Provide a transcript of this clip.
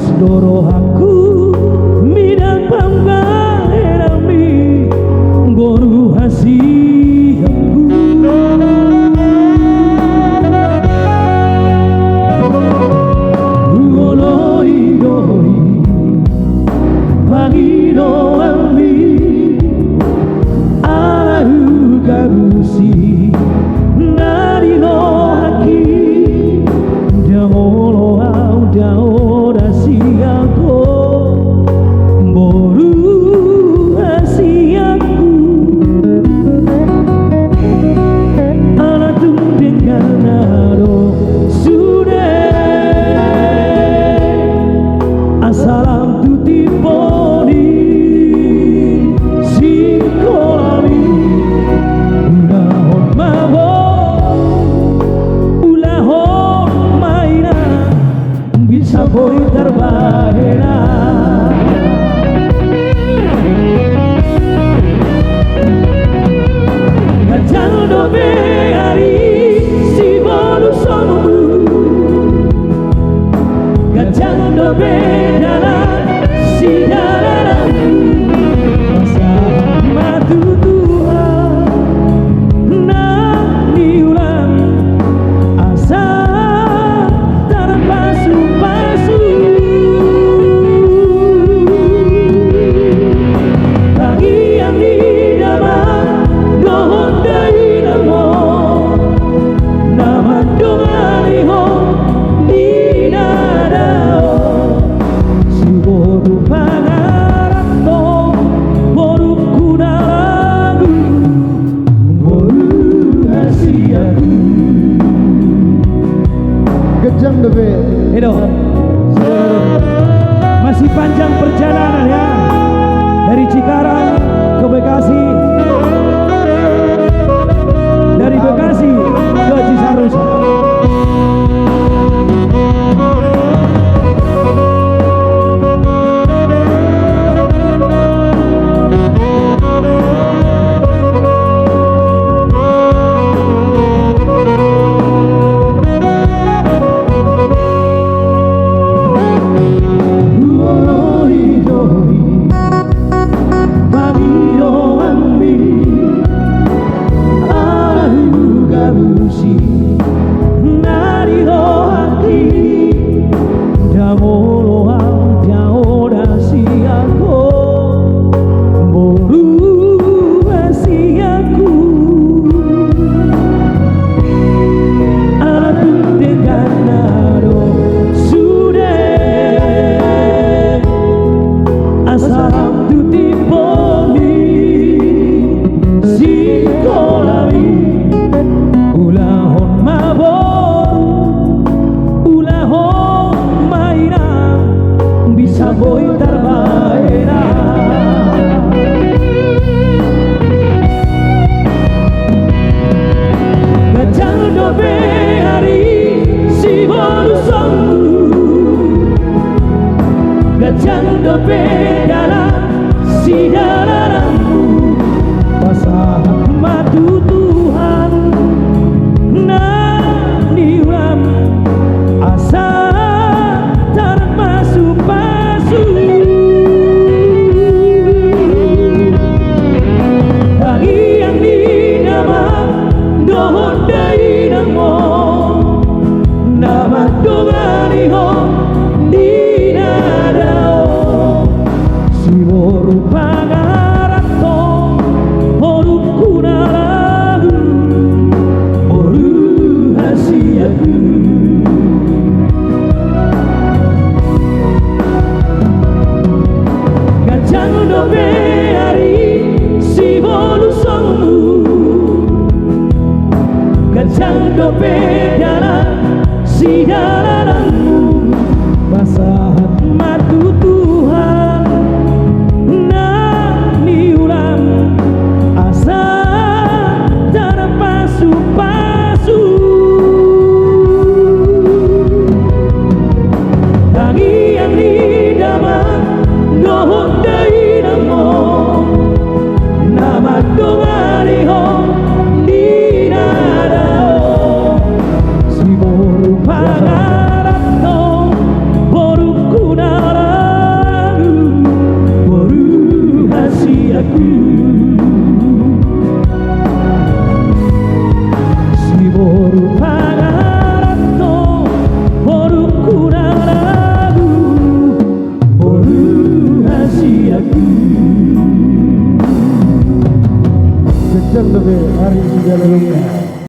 Sedoro aku midang panggaerami goru hasiaku uloloi doi pagino ami alahu garusi nari no haki jamolo au daora siaku boru hasiaku ala tundengan naro sudah asalam tuti poni sikolami ulahon mabo ulahon maina bisa boleh terbahena gajang dobe hari si bodu sonumu gajang dobe dalam si dalam masa matu Tuhan nani ulang asa terpasu-pasu bagian di dalam dohon dari namo nama dongaliho di dadao si bodu pangarato bodu kudalagu bodu hasiaku Gejang debe. Itu masih panjang perjalanan ya dari Cikarang ke Bekasi, dari Bekasi ke Cisarua. Boy terbaena gajang dobe hari si bodu sonumu gajang dobe dalam si dalammu pasangan matu Tuhan nani ulam asa terpasu-pasu panjang demi hari segala dunia.